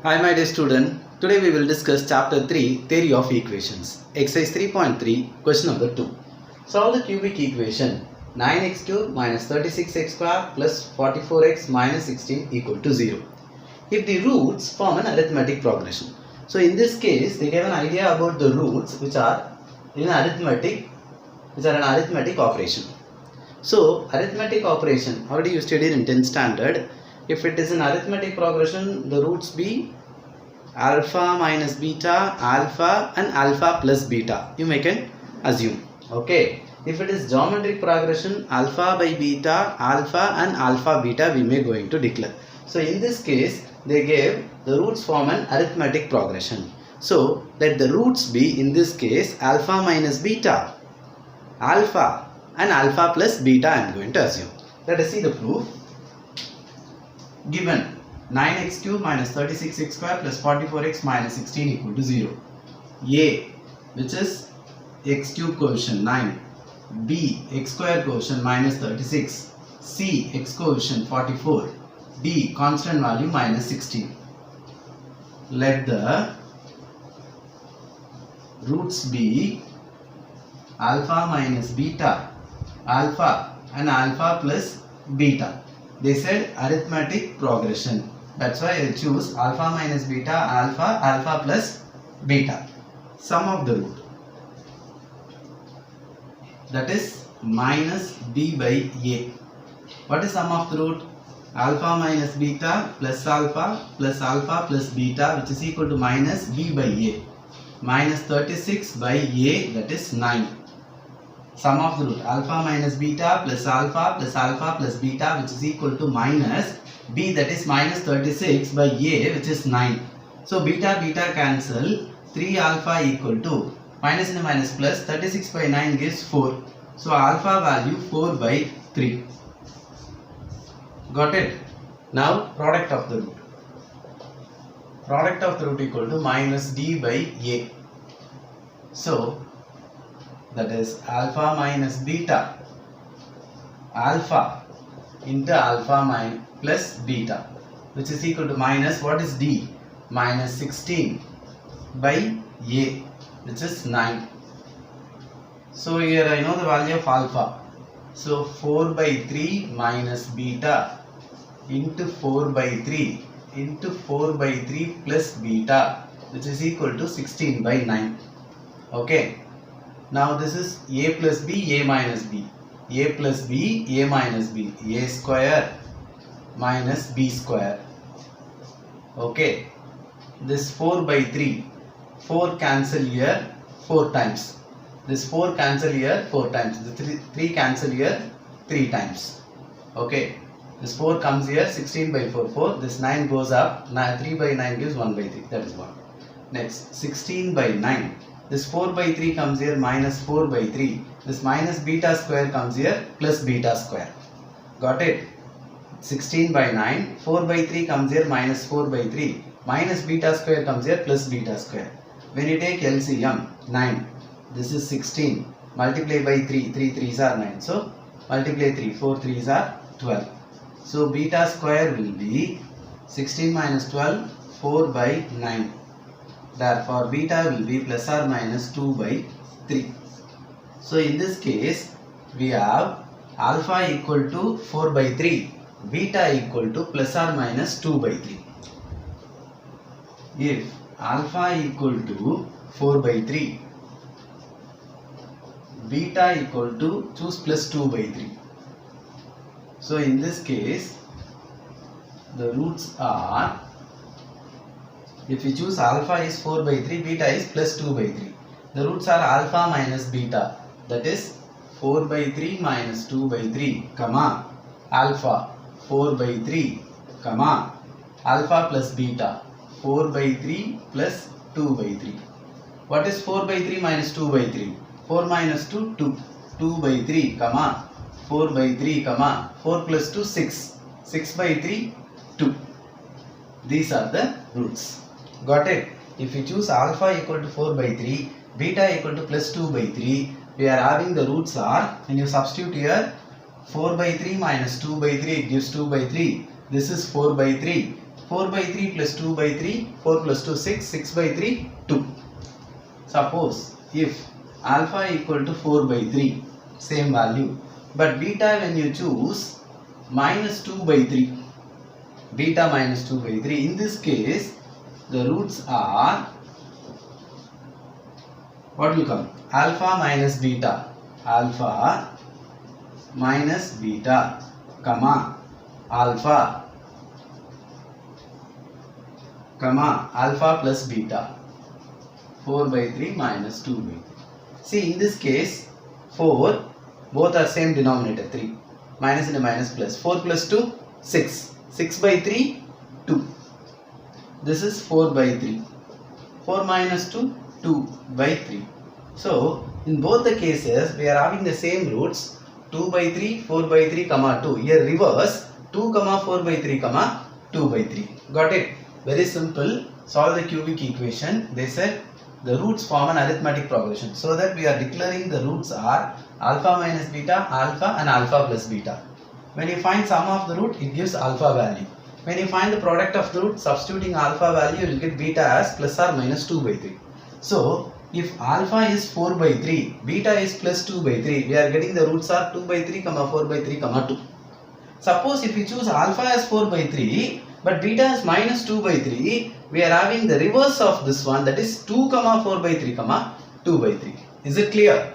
Hi my dear student, today we will discuss chapter 3 Theory of Equations. Exercise 3.3 question number 2. Solve the cubic equation 9x cubed minus 36x square plus 44x minus 16 equal to 0. If the roots form an arithmetic progression. So in this case they gave an idea about the roots which are an arithmetic operation. So arithmetic operation already you studied in 10th standard. If it is an arithmetic progression, the roots be alpha minus beta, alpha and alpha plus beta. You may can assume. Okay. If it is geometric progression, alpha by beta, alpha and alpha beta we may going to declare. So in this case, they gave the roots form an arithmetic progression. So let the roots be in this case alpha minus beta, alpha and alpha plus beta I am going to assume. Let us see the proof. Given 9x cubed minus 36x square plus 44x minus 16 equal to 0. A, which is x cubed coefficient 9. B, x square coefficient minus 36. C, x coefficient 44. D, constant value minus 16. Let the roots be alpha minus beta, alpha and alpha plus beta. They said arithmetic progression. That's why I choose alpha minus beta, alpha, alpha plus beta. Sum of the root. That is minus b by a. What is sum of the root? Alpha minus beta plus alpha plus beta, which is equal to minus b by a. Minus 36 by a, that is 9. Sum of the root alpha minus beta plus alpha plus beta, which is equal to minus b, that is minus 36 by a, which is 9. So beta cancel, 3 alpha equal to minus and minus plus 36 by 9 gives 4. So alpha value 4 by 3. Got it? Now product of the root. Product of the root equal to minus d by a. So that is alpha minus beta, alpha into alpha plus beta, which is equal to minus, what is d? Minus 16 by a, which is 9. So here I know the value of alpha. So 4 by 3 minus beta into 4 by 3 into 4 by 3 plus beta, which is equal to 16 by 9. Okay. Now this is a plus b, a minus b. A plus b, a minus b. A square minus b square. Okay. This 4 by 3. 4 cancel here 4 times. This 4 cancel here 4 times. The 3 cancel here 3 times. Okay. This 4 comes here, 16 by 4, 4. This 9 goes up. 3 by 9 gives 1 by 3. That is 1. Next, 16 by 9. This 4 by 3 comes here, minus 4 by 3. This minus beta square comes here, plus beta square. Got it? 16 by 9. 4 by 3 comes here, minus 4 by 3. Minus beta square comes here, plus beta square. When you take LCM, 9. This is 16. Multiply by 3. 3 3s are 9. So, multiply 3. 4 3s are 12. So, beta square will be 16 minus 12, 4 by 9. Therefore, beta will be plus or minus 2 by 3. So, in this case, we have alpha equal to 4 by 3, beta equal to plus or minus 2 by 3. If alpha equal to 4 by 3, beta equal to, choose plus 2 by 3. So, in this case, the roots are, if you choose alpha is 4 by 3, beta is plus 2 by 3. The roots are alpha minus beta, that is 4 by 3 minus 2 by 3, comma, alpha 4 by 3, comma, alpha plus beta 4 by 3 plus 2 by 3. What is 4 by 3 minus 2 by 3? 4 minus 2, 2. 2 by 3, comma, 4 by 3, comma, 4 plus 2, 6. 6 by 3, 2. These are the roots. Got it? If you choose alpha equal to 4 by 3, beta equal to plus 2 by 3, we are having the roots are, when you substitute here, 4 by 3 minus 2 by 3, it gives 2 by 3. This is 4 by 3. 4 by 3 plus 2 by 3, 4 plus 2 6, 6 by 3 2. Suppose if alpha equal to 4 by 3, same value, but beta when you choose minus 2 by 3, beta minus 2 by 3, in this case the roots are, what will come? Alpha minus beta, alpha minus beta, comma alpha, comma alpha plus beta, 4 by 3 minus 2 by 3. See, in this case 4, both are same denominator 3, minus into minus plus, 4 plus 2 6, 6 by 3 2, this is 4 by 3, 4 minus 2 2 by 3. So in both the cases we are having the same roots, 2 by 3, 4 by 3, comma 2. Here reverse, 2 comma 4 by 3, comma 2 by 3. Got it? Very simple. Solve the cubic equation. They said the roots form an arithmetic progression. So that we are declaring the roots are alpha minus beta, alpha and alpha plus beta. When you find sum of the root, it gives alpha value. When you find the product of the root, substituting alpha value, you will get beta as plus or minus 2 by 3. So if alpha is 4 by 3, beta is plus 2 by 3, we are getting the roots are 2 by 3, comma 4 by 3, comma 2. Suppose if we choose alpha as 4 by 3, but beta is minus 2 by 3, we are having the reverse of this one, that is 2 comma 4 by 3, comma 2 by 3. Is it clear?